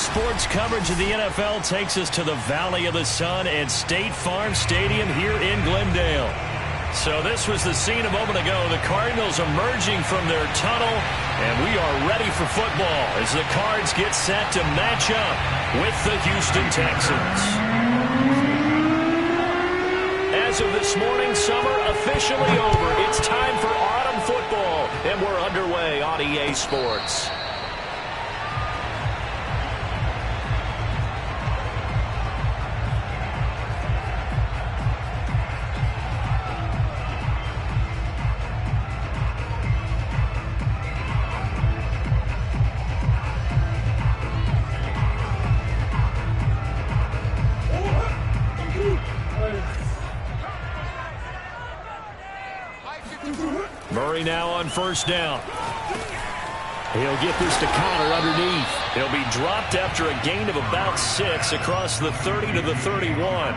sports coverage of the NFL takes us to the Valley of the Sun and State Farm Stadium here in Glendale. So this was the scene a moment ago. The Cardinals emerging from their tunnel, and we are ready for football as the Cards get set to match up with the Houston Texans. As of this morning, summer officially over. It's time for autumn football, and we're underway on EA Sports. Murray now on first down. He'll get this to Connor underneath. He'll be dropped after a gain of about 6 across the 30 to the 31.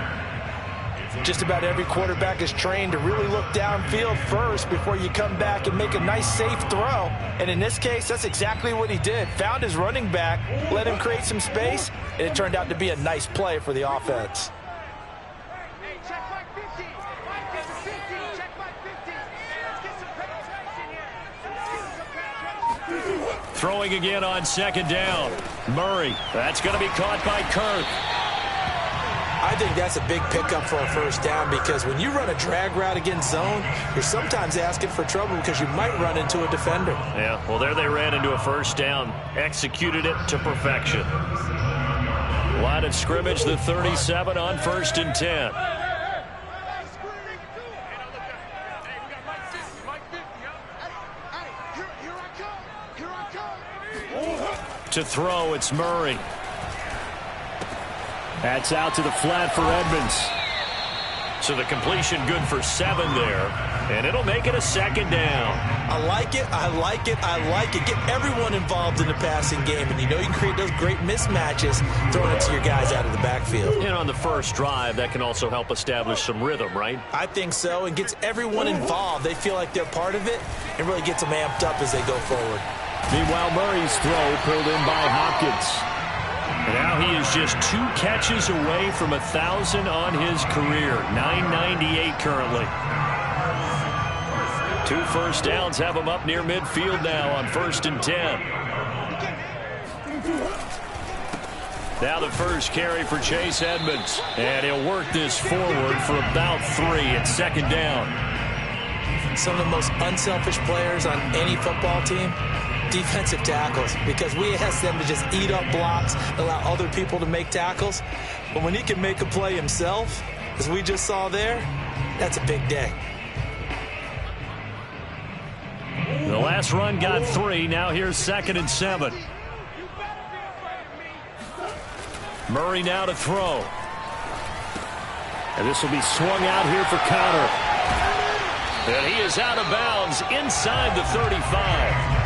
Just about every quarterback is trained to really look downfield first before you come back and make a nice, safe throw. And in this case, that's exactly what he did. Found his running back, let him create some space, and it turned out to be a nice play for the offense. Throwing again on second down. Murray. That's going to be caught by Kirk. I think that's a big pickup for a first down because when you run a drag route against zone, you're sometimes asking for trouble because you might run into a defender. Yeah, well, there they ran into a first down. Executed it to perfection. Line of scrimmage, the 37 on 1st and 10. To throw, it's Murray. That's out to the flat for Edmonds. So the completion good for 7 there, and it'll make it a second down. I like it, I like it, I like it. Get everyone involved in the passing game, and you know you can create those great mismatches throwing it to your guys out of the backfield. And on the first drive, that can also help establish some rhythm, right? I think so, and gets everyone involved. They feel like they're part of it, and really gets them amped up as they go forward. Meanwhile, Murray's throw pulled in by Hopkins. And now he is just 2 catches away from 1,000 on his career. 998 currently. 2 first downs have him up near midfield now on 1st and 10. Now the first carry for Chase Edmonds. And he'll work this forward for about 3 at second down. Some of the most unselfish players on any football team, defensive tackles, because we ask them to just eat up blocks, allow other people to make tackles. But when he can make a play himself, as we just saw there, that's a big day. The last run got 3. Now here's 2nd and 7. Murray now to throw. And this will be swung out here for Connor. And he is out of bounds inside the 35.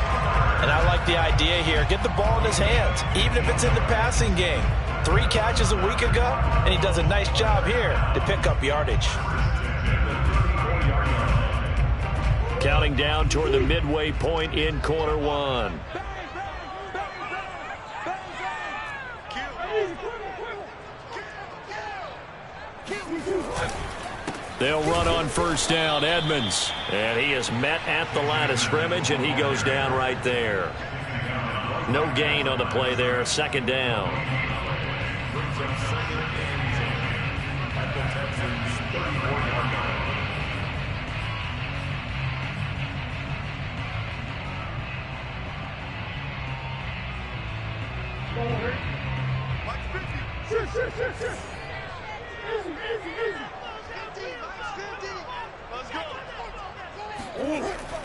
And I like the idea here. Get the ball in his hands, even if it's in the passing game. 3 catches a week ago, and he does a nice job here to pick up yardage. Counting down toward the midway point in quarter 1. They'll run on first down, Edmonds. And he is met at the line of scrimmage, and he goes down right there. No gain on the play there, 2nd down.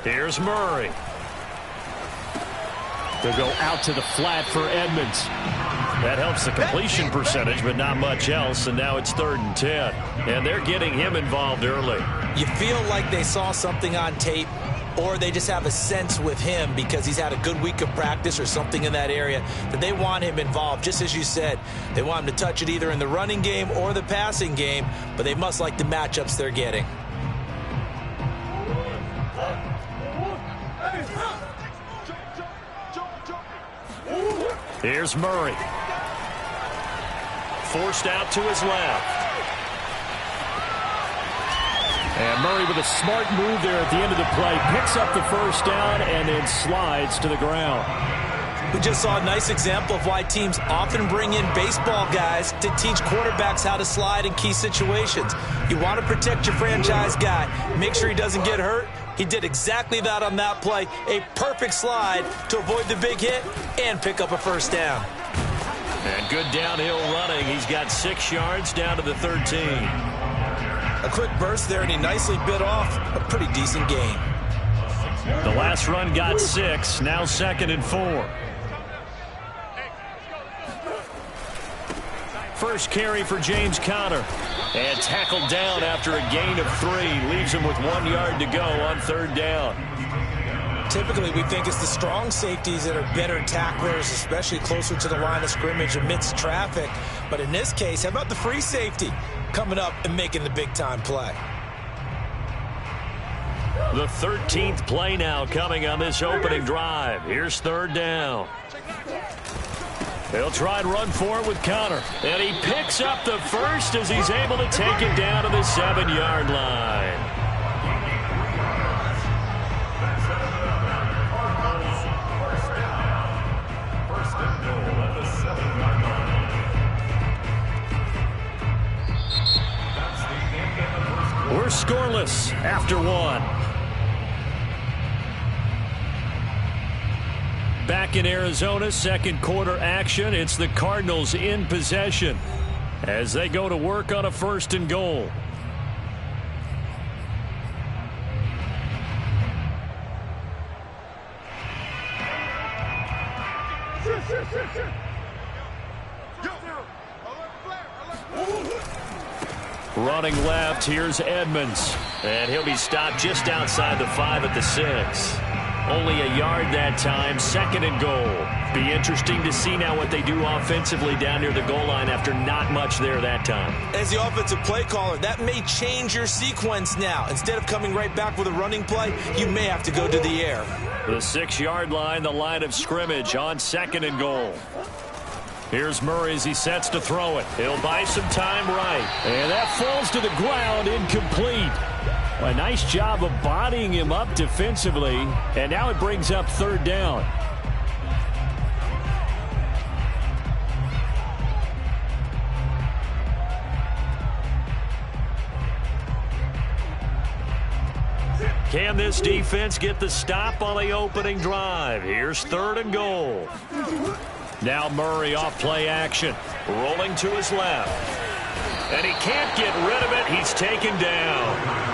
Here's Murray. They'll go out to the flat for Edmonds. That helps the completion percentage, but not much else. And now it's 3rd and 10. And they're getting him involved early. You feel like they saw something on tape, or they just have a sense with him because he's had a good week of practice or something in that area that they want him involved. Just as you said, they want him to touch it either in the running game or the passing game, but they must like the matchups they're getting. Here's Murray. forced out to his left. And Murray with a smart move there at the end of the play. Picks up the first down and then slides to the ground. We just saw a nice example of why teams often bring in baseball guys to teach quarterbacks how to slide in key situations. You want to protect your franchise guy. Make sure he doesn't get hurt. He did exactly that on that play. A perfect slide to avoid the big hit and pick up a first down. And good downhill running. He's got 6 yards down to the 13. A quick burst there, and he nicely bit off a pretty decent gain. The last run got 6. Now 2nd and 4. First carry for James Conner. And tackled down after a gain of 3. Leaves him with 1 yard to go on 3rd down. Typically, we think it's the strong safeties that are better tacklers, especially closer to the line of scrimmage amidst traffic. But in this case, how about the free safety coming up and making the big-time play? The 13th play now coming on this opening drive. Here's 3rd down. They'll try and run for it with Conner. And he picks up the first as he's able to take it down to the 7-yard line. We're scoreless after 1. Back in Arizona, 2nd quarter action. It's the Cardinals in possession as they go to work on a 1st and goal. Running left, here's Edmonds. And he'll be stopped just outside the 5 at the 6. Only a yard that time, 2nd and goal. Be interesting to see now what they do offensively down near the goal line after not much there that time. As the offensive play caller, that may change your sequence now. Instead of coming right back with a running play, you may have to go to the air. The 6-yard line, the line of scrimmage on 2nd and goal. Here's Murray as he sets to throw it. He'll buy some time right. And that falls to the ground, incomplete. A nice job of bodying him up defensively. And now it brings up 3rd down. Can this defense get the stop on the opening drive? Here's 3rd and goal. Now Murray off play action. Rolling to his left. And he can't get rid of it. He's taken down.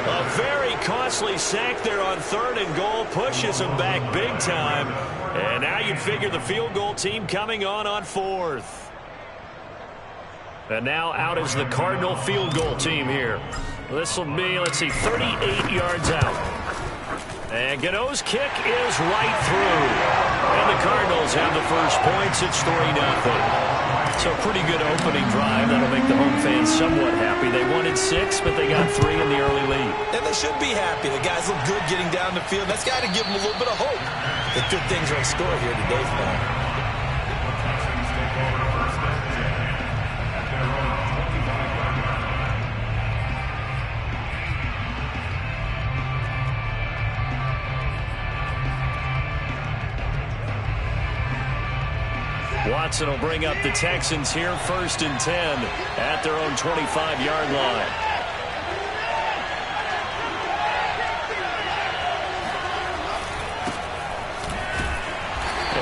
A very costly sack there on 3rd and goal. Pushes him back big time. And now you'd figure the field goal team coming on 4th. And now out is the Cardinal field goal team here. This will be, let's see, 38 yards out. And Gano's kick is right through. And the Cardinals have the first points. It's 3-0. So pretty good opening drive. That'll make the home fans somewhat happy. They wanted 6, but they got 3 in the early lead. And they should be happy. The guys look good getting down the field. That's got to give them a little bit of hope that good things are in store here today for them. Watson will bring up the Texans here, 1st and 10 at their own 25-yard line.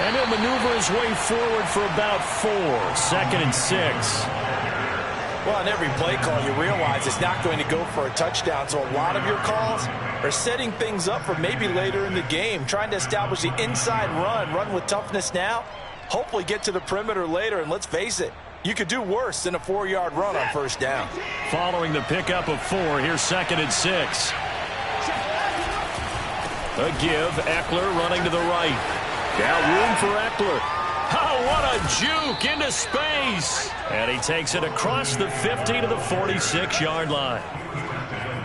And he'll maneuver his way forward for about 4, 2nd and 6. Well, on every play call, you realize it's not going to go for a touchdown, so a lot of your calls are setting things up for maybe later in the game, trying to establish the inside run with toughness now. Hopefully get to the perimeter later, and let's face it, you could do worse than a 4-yard run on 1st down. Following the pickup of 4, here's 2nd and 6. A give, Eckler running to the right. Now room for Eckler. Oh, what a juke into space. And he takes it across the 50 to the 46-yard line.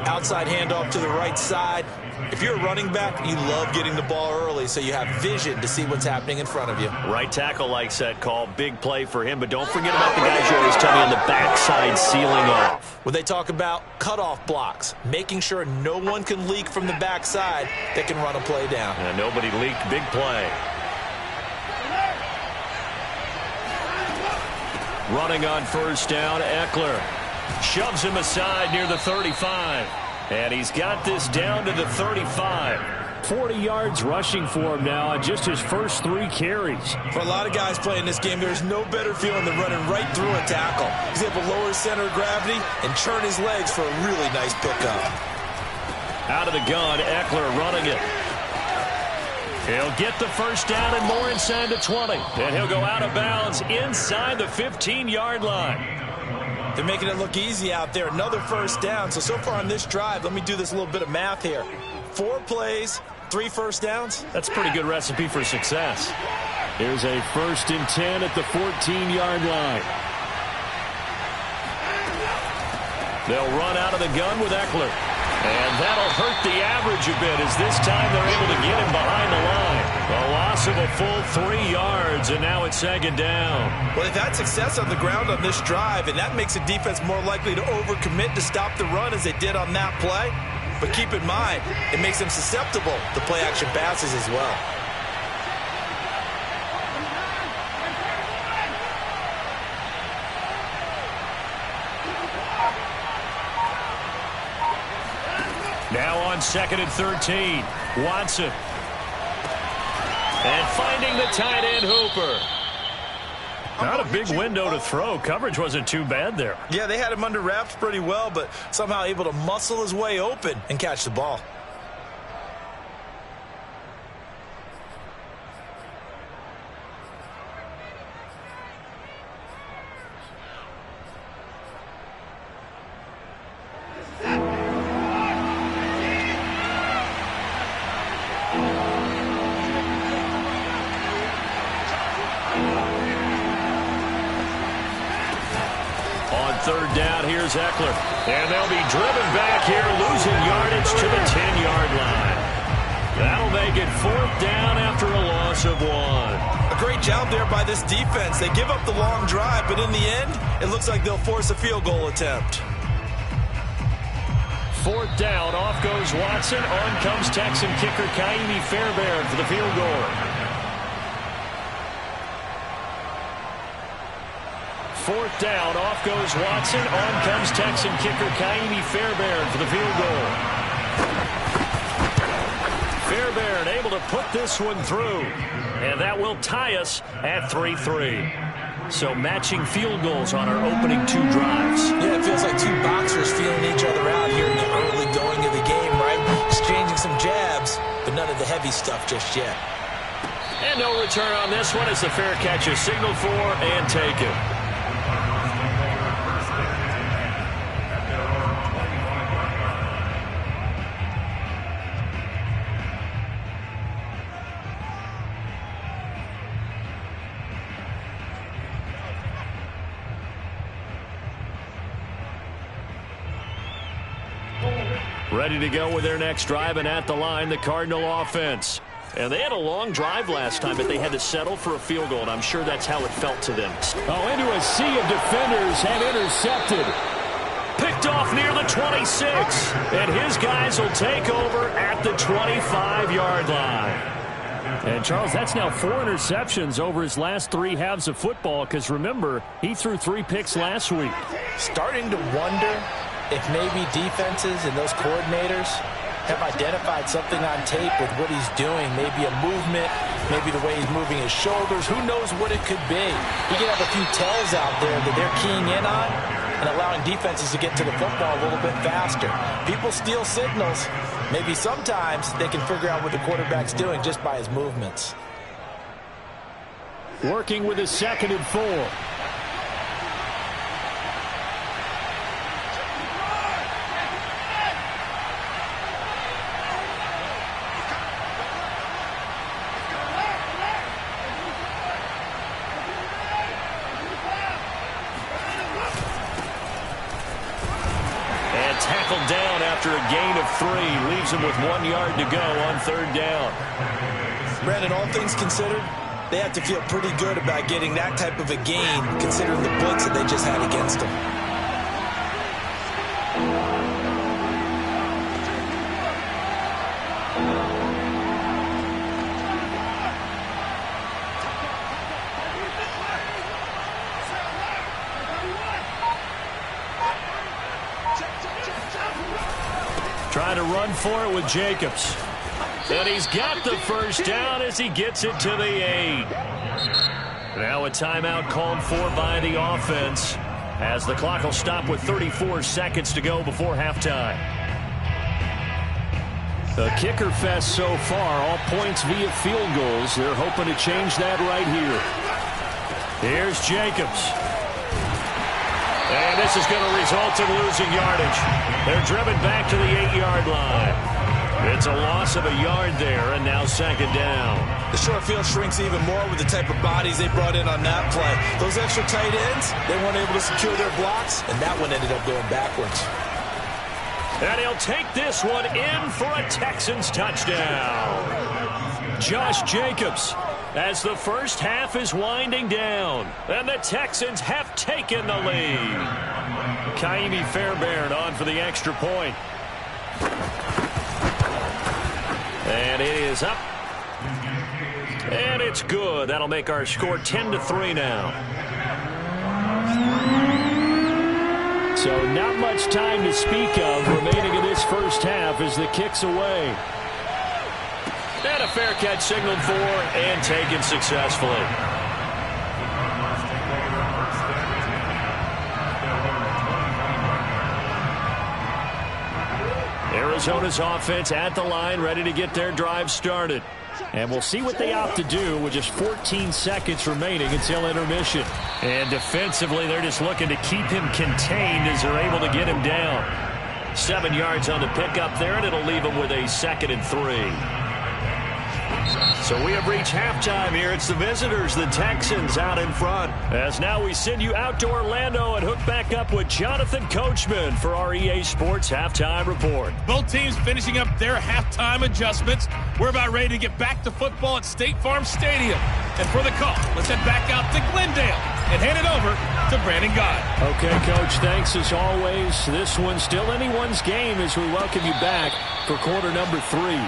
Outside handoff to the right side. If you're a running back, you love getting the ball early so you have vision to see what's happening in front of you. Right tackle likes that call. Big play for him, but don't forget about the guys you always tell me on the backside sealing off. When they talk about cutoff blocks, making sure no one can leak from the backside that can run a play down. And nobody leaked. Big play. Running on first down, Eckler shoves him aside near the 35. And he's got this down to the 35. 40 yards rushing for him now on just his first 3 carries. For a lot of guys playing this game, there's no better feeling than running right through a tackle. He's able to lower his center of gravity and churn his legs for a really nice pickup. Out of the gun, Eckler running it. He'll get the first down and more inside the 20. And he'll go out of bounds inside the 15-yard line. They're making it look easy out there. Another first down. So far on this drive, let me do this little bit of math here. 4 plays, 3 first downs. That's a pretty good recipe for success. Here's a 1st and 10 at the 14-yard line. They'll run out of the gun with Eckler. And that'll hurt the average a bit as this time they're able to get him behind the line. A loss of a full 3 yards, and now it's 2nd down. Well, they've had success on the ground on this drive, and that makes a defense more likely to overcommit to stop the run as they did on that play. But keep in mind, it makes them susceptible to play-action passes as well. Now on 2nd and 13, Watson. And finding the tight end, Hooper. Not a big window to throw. Coverage wasn't too bad there. Yeah, they had him under wraps pretty well, but somehow able to muscle his way open and catch the ball. Third down, here's Eckler. And they'll be driven back here, losing yardage to the 10-yard line. That'll make it 4th down after a loss of 1. A great job there by this defense. They give up the long drive, but in the end, it looks like they'll force a field goal attempt. 4th down, off goes Watson. On comes Texan kicker Kaimi Fairbairn for the field goal. 4th down, off goes Watson. On comes Texan kicker Kaimi Fairbairn for the field goal. Fairbairn able to put this one through. And that will tie us at 3-3. So matching field goals on our opening 2 drives. Yeah, it feels like 2 boxers feeling each other out here in the early going of the game, right? Exchanging some jabs, but none of the heavy stuff just yet. And no return on this one as the fair catch is signaled for and taken. Ready to go with their next drive, and at the line, the Cardinal offense. And they had a long drive last time, but they had to settle for a field goal, and I'm sure that's how it felt to them. Oh, into a sea of defenders and intercepted. Picked off near the 26, and his guys will take over at the 25-yard line. And, Charles, that's now 4 interceptions over his last 3 halves of football, because, remember, he threw 3 picks last week. Starting to wonder if maybe defenses and those coordinators have identified something on tape with what he's doing. Maybe a movement, maybe the way he's moving his shoulders. Who knows what it could be? He could have a few tells out there that they're keying in on and allowing defenses to get to the football a little bit faster. People steal signals. Maybe sometimes they can figure out what the quarterback's doing just by his movements. Working with his 2nd and 4. after a gain of 3. Leaves him with 1 yard to go on 3rd down. Brandon, all things considered, they have to feel pretty good about getting that type of a gain, considering the blitz that they just had against them. Trying to run for it with Jacobs. And he's got the first down as he gets it to the 8. Now a timeout called for by the offense as the clock will stop with 34 seconds to go before halftime. The kicker fest so far, all points via field goals. They're hoping to change that right here. Here's Jacobs. And this is going to result in losing yardage. They're driven back to the 8-yard line. It's a loss of a yard there, and now 2nd down. The short field shrinks even more with the type of bodies they brought in on that play. Those extra tight ends, they weren't able to secure their blocks, and that one ended up going backwards. And he'll take this one in for a Texans touchdown. Josh Jacobs, as the first half is winding down, and the Texans have taken the lead. Kaimi Fairbairn on for the extra point. And it is up. And it's good. That'll make our score 10-3 now. So not much time to speak of remaining in this first half as the kick's away. And a fair catch signaled for and taken successfully. Arizona's offense at the line, ready to get their drive started. And we'll see what they opt to do with just 14 seconds remaining until intermission. And defensively, they're just looking to keep him contained as they're able to get him down. 7 yards on the pickup there, and it'll leave him with a 2nd and 3. So we have reached halftime here. It's the visitors, the Texans, out in front. As now we send you out to Orlando and hook back up with Jonathan Coachman for our EA Sports Halftime Report. Both teams finishing up their halftime adjustments. We're about ready to get back to football at State Farm Stadium. And for the call, let's head back out to Glendale and hand it over to Brandon Guy. Okay, Coach, thanks as always. This one's still anyone's game as we welcome you back for quarter number 3.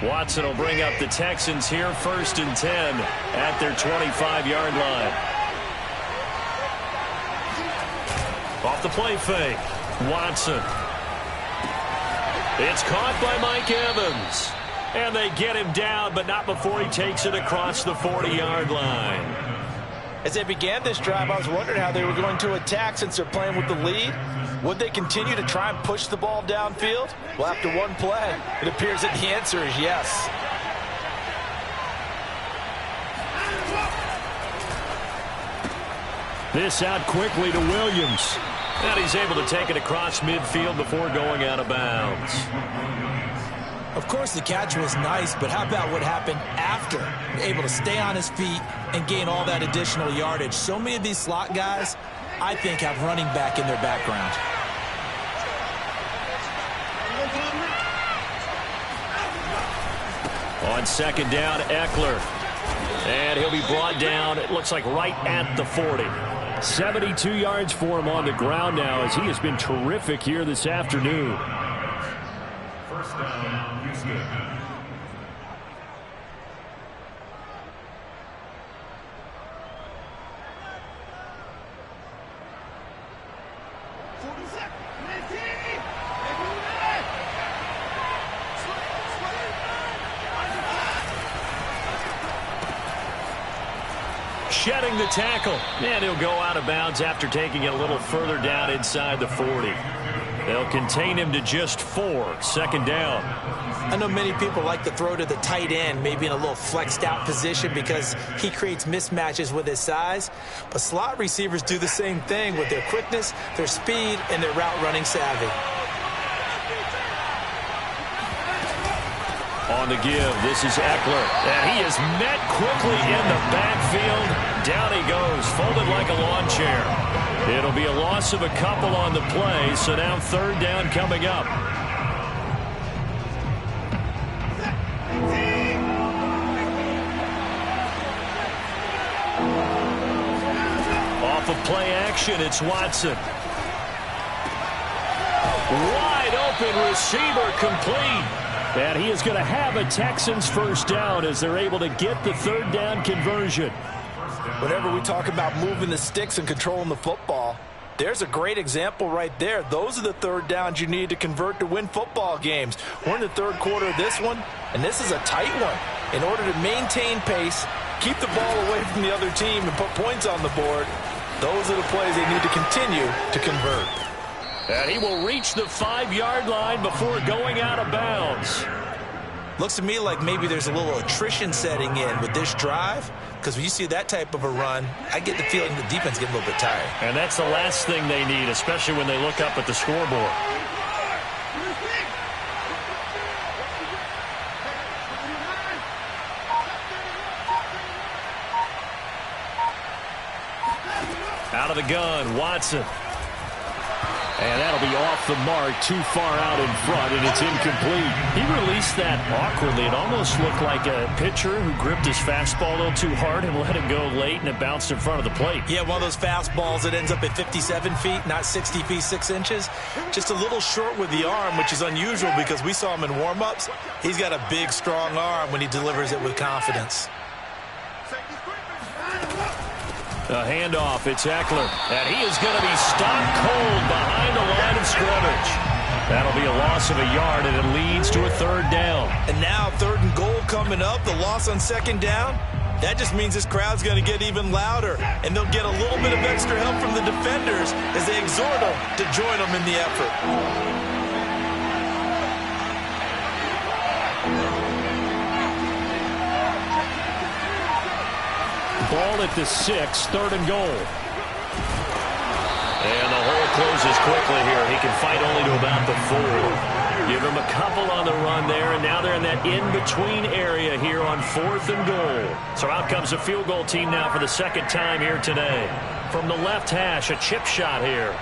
Watson will bring up the Texans here, 1st and 10 at their 25-yard line. Off the play fake, Watson. It's caught by Mike Evans. And they get him down, but not before he takes it across the 40-yard line. As they began this drive, I was wondering how they were going to attack since they're playing with the lead. Would they continue to try and push the ball downfield? Well, after one play, it appears that the answer is yes. This out quickly to Williams. And he's able to take it across midfield before going out of bounds. Of course, the catch was nice, but how about what happened after? Able to stay on his feet and gain all that additional yardage. So many of these slot guys, I think, have running back in their background. On 2nd down, Eckler. And he'll be brought down, it looks like right at the 40. 72 yards for him on the ground now as he has been terrific here this afternoon. First down, Houston. Shedding the tackle, and he'll go out of bounds after taking it a little further down inside the 40. They'll contain him to just 4, 2nd down. I know many people like to throw to the tight end, maybe in a little flexed out position because he creates mismatches with his size. But slot receivers do the same thing with their quickness, their speed, and their route running savvy. On the give, this is Eckler. And he is met quickly in the backfield. Down he goes, folded like a lawn chair. It'll be a loss of a couple on the play, so now third down coming up. Off of play action, it's Watson. Wide open receiver complete. And he is going to have a Texans first down as they're able to get the third down conversion. Whenever we talk about moving the sticks and controlling the football, there's a great example right there. Those are the third downs you need to convert to win football games. We're in the third quarter of this one, and this is a tight one. In order to maintain pace, keep the ball away from the other team, and put points on the board, those are the plays they need to continue to convert. And he will reach the 5-yard line before going out of bounds. Looks to me like maybe there's a little attrition setting in with this drive, because when you see that type of a run, I get the feeling the defense gets a little bit tired. And that's the last thing they need, especially when they look up at the scoreboard. Out of the gun, Watson. And that'll be off the mark, too far out in front, and it's incomplete. He released that awkwardly. It almost looked like a pitcher who gripped his fastball a little too hard and let it go late, and it bounced in front of the plate. Yeah, one of those fastballs that ends up at 57 feet, not 60 feet, 6 inches. Just a little short with the arm, which is unusual because we saw him in warm-ups. He's got a big, strong arm when he delivers it with confidence. A handoff, it's Eckler, and he is going to be stopped cold behind the line of scrimmage. That'll be a loss of a yard, and it leads to a third down. And now third and goal coming up, the loss on second down. That just means this crowd's going to get even louder, and they'll get a little bit of extra help from the defenders as they exhort them to join them in the effort. Ball at the 6, third and goal. And the hole closes quickly here. He can fight only to about the 4. Give him a couple on the run there, and now they're in that in-between area here on 4th and goal. So out comes a field goal team now for the second time here today. From the left hash, a chip shot here.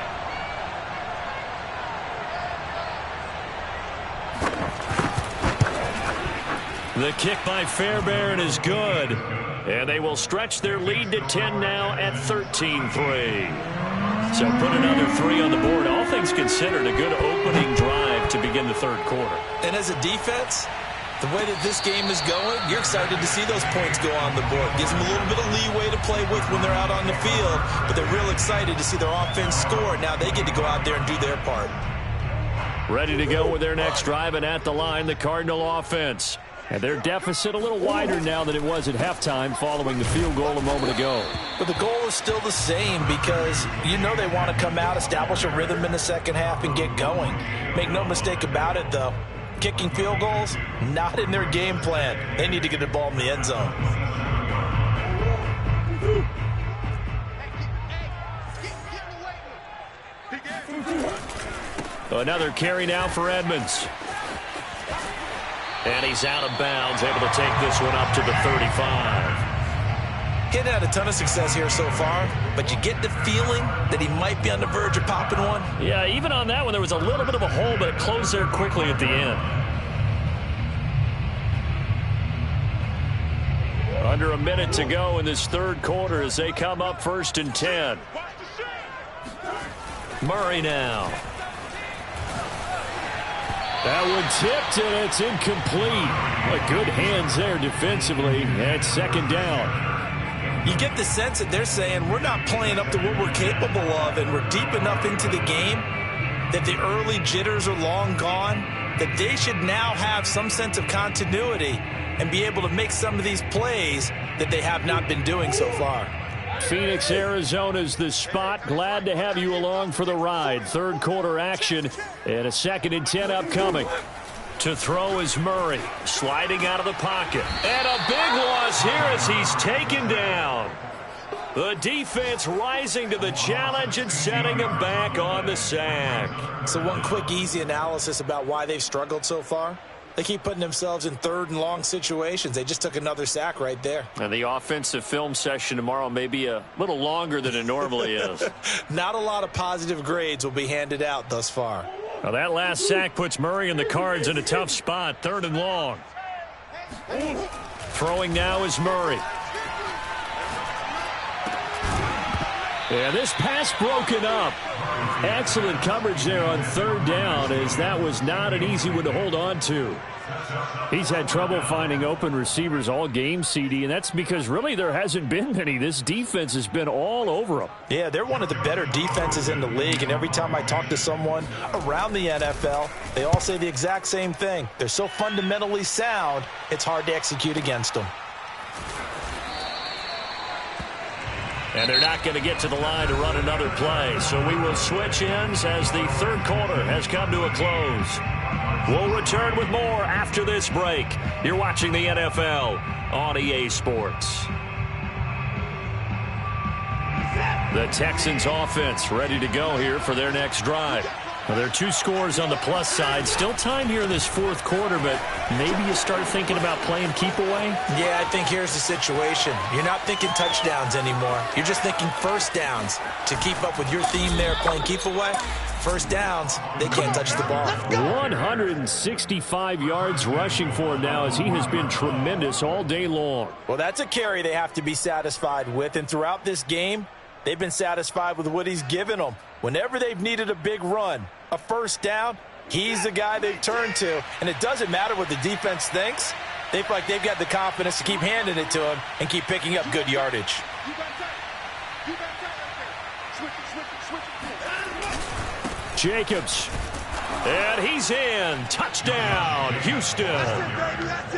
The kick by Fairbairn is good. And they will stretch their lead to 10 now at 13-3. So put another 3 on the board. All things considered, a good opening drive to begin the third quarter. And as a defense, the way that this game is going, you're excited to see those points go on the board. Gives them a little bit of leeway to play with when they're out on the field. But they're real excited to see their offense score. Now they get to go out there and do their part. Ready to go with their next drive, and at the line, the Cardinal offense. And their deficit a little wider now than it was at halftime following the field goal a moment ago. But the goal is still the same because you know they want to come out, establish a rhythm in the second half, and get going. Make no mistake about it, though. Kicking field goals, not in their game plan. They need to get the ball in the end zone. Another carry now for Edmonds. And he's out of bounds, able to take this one up to the 35. He hadn't had a ton of success here so far, but you get the feeling that he might be on the verge of popping one. Yeah, even on that one, there was a little bit of a hole, but it closed there quickly at the end. Under a minute to go in this third quarter as they come up 1st and 10. Murray now. That one tipped, and it's incomplete. But good hands there defensively, and second down. You get the sense that they're saying we're not playing up to what we're capable of, and we're deep enough into the game that the early jitters are long gone, that they should now have some sense of continuity and be able to make some of these plays that they have not been doing so far. Phoenix, Arizona's the spot. Glad to have you along for the ride. Third quarter action and a 2nd and 10 upcoming. To throw is Murray, sliding out of the pocket. And a big loss here as he's taken down. The defense rising to the challenge and setting him back on the sack. So one quick, easy analysis about why they've struggled so far. They keep putting themselves in third and long situations. They just took another sack right there. And the offensive film session tomorrow may be a little longer than it normally is. Not a lot of positive grades will be handed out thus far. Now that last sack puts Murray and the Cards in a tough spot, 3rd and long. Throwing now is Murray. And this pass broken up. Excellent coverage there on 3rd down, as that was not an easy one to hold on to. He's had trouble finding open receivers all game, CD, and that's because really there hasn't been many. This defense has been all over them. Yeah, they're one of the better defenses in the league, and every time I talk to someone around the NFL, they all say the exact same thing. They're so fundamentally sound, it's hard to execute against them. And they're not going to get to the line to run another play. So we will switch ends as the 3rd quarter has come to a close. We'll return with more after this break. You're watching the NFL on EA Sports. The Texans offense ready to go here for their next drive. Well, there are 2 scores on the plus side. Still time here in this 4th quarter, but maybe you start thinking about playing keep away? Yeah, I think here's the situation. You're not thinking touchdowns anymore. You're just thinking first downs. To keep up with your theme there, playing keep away, first downs, they can't touch the ball. 165 yards rushing for him now, as he has been tremendous all day long. Well, that's a carry they have to be satisfied with, and throughout this game, they've been satisfied with what he's given them. Whenever they've needed a big run, a first down, he's the guy they've turned to. And it doesn't matter what the defense thinks. They feel like they've got the confidence to keep handing it to him and keep picking up good yardage. Jacobs. And he's in. Touchdown, Houston.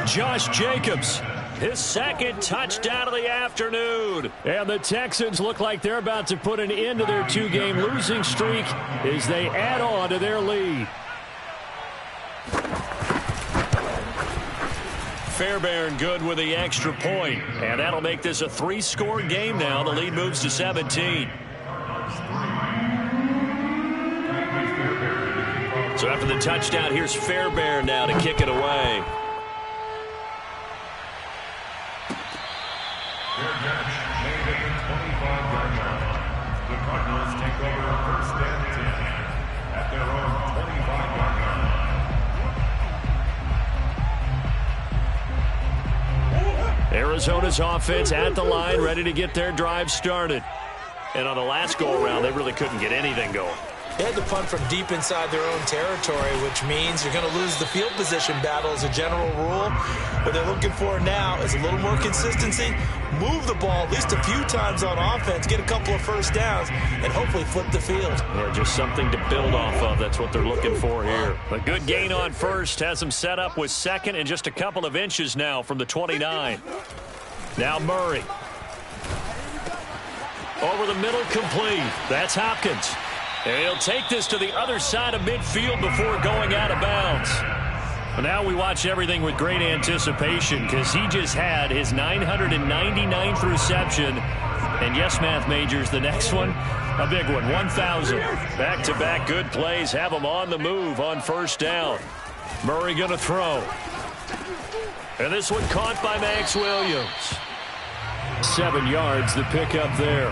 Josh Jacobs. His 2nd touchdown of the afternoon. And the Texans look like they're about to put an end to their 2-game losing streak as they add on to their lead. Fairbairn good with the extra point. And that'll make this a 3-score game now. The lead moves to 17. So after the touchdown, here's Fairbairn now to kick it away. Their catch made at the 25-yard line. The Cardinals take over 1st and 10 at their own 25-yard line. Arizona's offense at the line, ready to get their drive started. And on the last go-around, they really couldn't get anything going. They had to punt from deep inside their own territory, which means you're going to lose the field position battle as a general rule. What they're looking for now is a little more consistency, move the ball at least a few times on offense, get a couple of first downs, and hopefully flip the field. Yeah, just something to build off of. That's what they're looking for here. A good gain on first has them set up with 2nd and just a couple of inches now from the 29. Now Murray. Over the middle, complete. That's Hopkins. And he'll take this to the other side of midfield before going out of bounds. Well, now we watch everything with great anticipation because he just had his 999th reception. And yes, math majors, the next one, a big one, 1,000. Back-to-back good plays have him on the move on 1st down. Murray going to throw. And this one caught by Max Williams. 7 yards, the pickup there.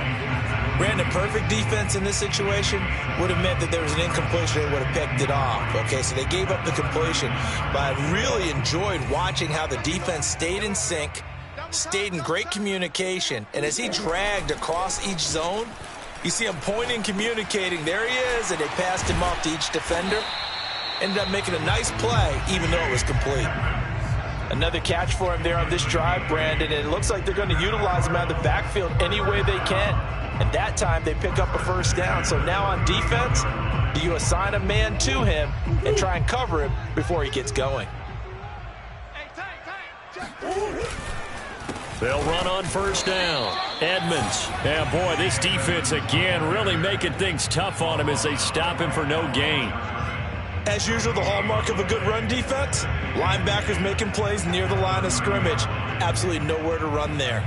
Brandon, perfect defense in this situation would have meant that there was an incompletion. They would have picked it off. Okay, so they gave up the completion. But I really enjoyed watching how the defense stayed in sync, stayed in great communication. And as he dragged across each zone, you see him pointing, communicating. There he is, and they passed him off to each defender. Ended up making a nice play, even though it was complete. Another catch for him there on this drive, Brandon. And it looks like they're going to utilize him out of the backfield any way they can. And that time they pick up a first down. So now on defense, do you assign a man to him and try and cover him before he gets going? They'll run on 1st down. Edmonds. Yeah, boy, this defense again really making things tough on him as they stop him for no gain. As usual, the hallmark of a good run defense, linebackers making plays near the line of scrimmage. Absolutely nowhere to run there.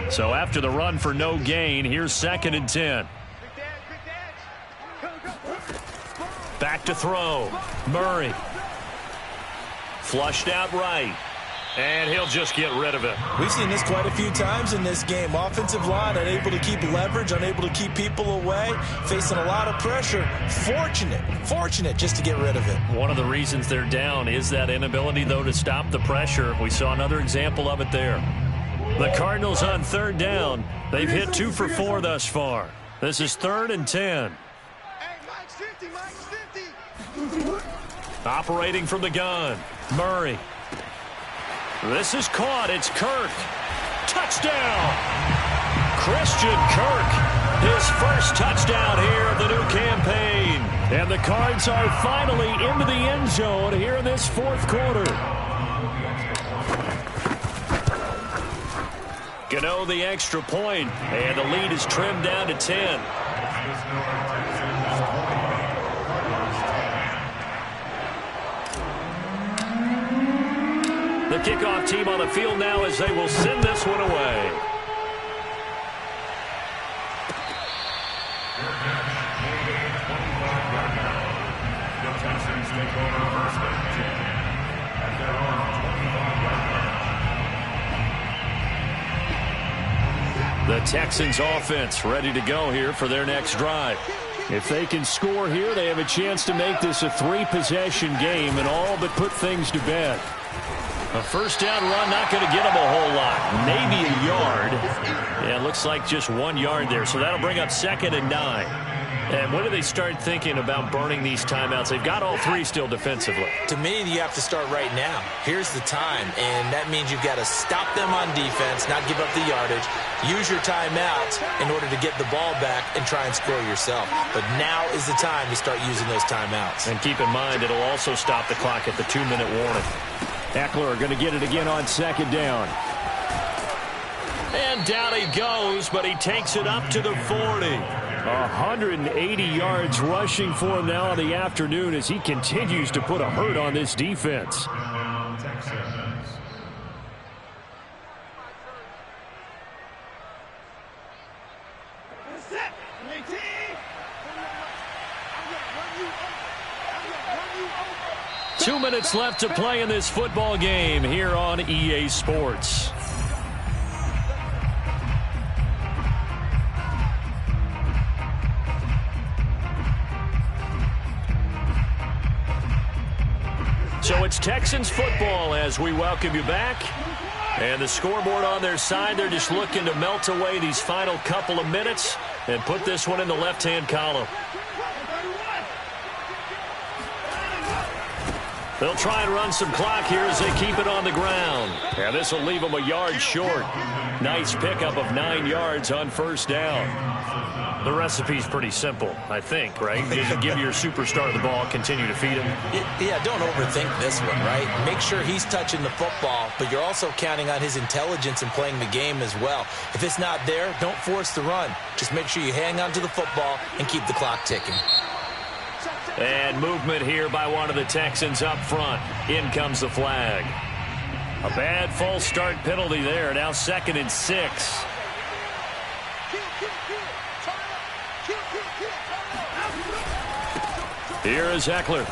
So after the run for no gain, here's 2nd and 10. back to throw. Murray. Flushed out right. And he'll just get rid of it. We've seen this quite a few times in this game. Offensive line unable to keep leverage, unable to keep people away, facing a lot of pressure. Fortunate just to get rid of it. One of the reasons they're down is that inability, though, to stop the pressure. We saw another example of it there. The Cardinals on third down. They've hit 2 for 4 thus far. This is 3rd and 10. Operating from the gun. Murray. This is caught. It's Kirk. Touchdown! Christian Kirk. His first touchdown here of the new campaign. And the Cards are finally into the end zone here in this 4th quarter. Gano the extra point, and the lead is trimmed down to 10. The kickoff team on the field now as they will send this one away. The Texans take over first and 10 at their own 25-yard line. The Texans offense ready to go here for their next drive. If they can score here, they have a chance to make this a 3-possession game and all but put things to bed. A first down run, not going to get them a whole lot. Maybe a yard. Yeah, it looks like just 1 yard there. So that'll bring up 2nd and 9. And when do they start thinking about burning these timeouts? They've got all 3 still defensively. To me, you have to start right now. Here's the time, and that means you've got to stop them on defense, not give up the yardage, use your timeouts in order to get the ball back and try and score yourself. But now is the time to start using those timeouts. And keep in mind, it'll also stop the clock at the 2-minute warning. Eckler going to get it again on 2nd down. And down he goes, but he takes it up to the 40. 180 yards rushing for him now in the afternoon as he continues to put a hurt on this defense. Texans. 2 minutes left to play in this football game here on EA Sports. So it's Texans football as we welcome you back. And the scoreboard on their side, they're just looking to melt away these final couple of minutes and put this one in the left-hand column. They'll try and run some clock here as they keep it on the ground. And this will leave them a yard short. Nice pickup of 9 yards on first down. The recipe's pretty simple, I think, right? Just give your superstar the ball, continue to feed him. Yeah, don't overthink this one, right? Make sure he's touching the football, but you're also counting on his intelligence in playing the game as well. If it's not there, don't force the run. Just make sure you hang on to the football and keep the clock ticking. And movement here by one of the Texans up front. In comes the flag. A bad false start penalty there. Now 2nd and 6. Here is Eckler.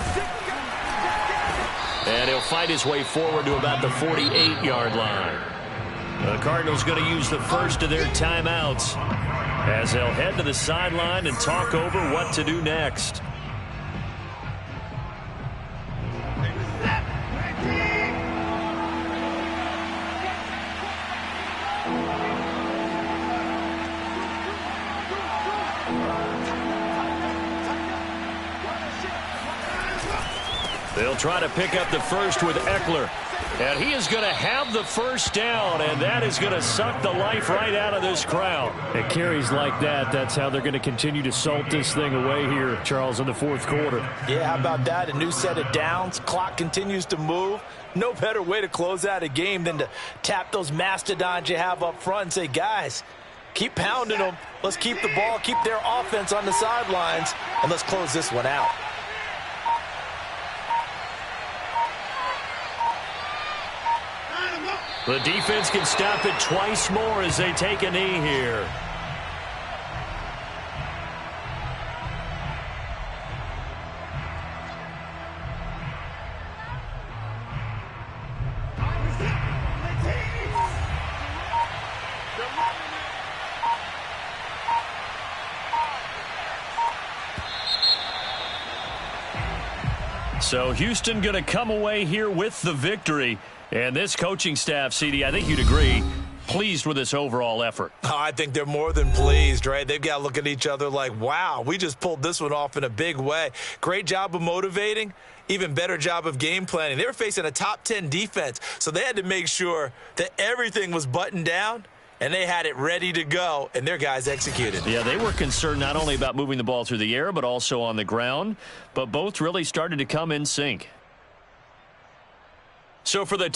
And he'll fight his way forward to about the 48-yard line. The Cardinals going to use the first of their timeouts as they'll head to the sideline and talk over what to do next. They'll try to pick up the first with Eckler. And he is going to have the first down, and that is going to suck the life right out of this crowd. It carries like that. That's how they're going to continue to salt this thing away here, Charles, in the 4th quarter. Yeah, how about that? A new set of downs. Clock continues to move. No better way to close out a game than to tap those mastodons you have up front and say, guys, keep pounding them. Let's keep the ball, keep their offense on the sidelines, and let's close this one out. The defense can stop it twice more as they take a knee here. So Houston going to come away here with the victory. And this coaching staff, CD, I think you'd agree, pleased with this overall effort. Oh, I think they're more than pleased, right? They've got to look at each other like, wow, we just pulled this one off in a big way. Great job of motivating, even better job of game planning. They were facing a top 10 defense, so they had to make sure that everything was buttoned down, and they had it ready to go, and their guys executed. Yeah, they were concerned not only about moving the ball through the air, but also on the ground, but both really started to come in sync. So for the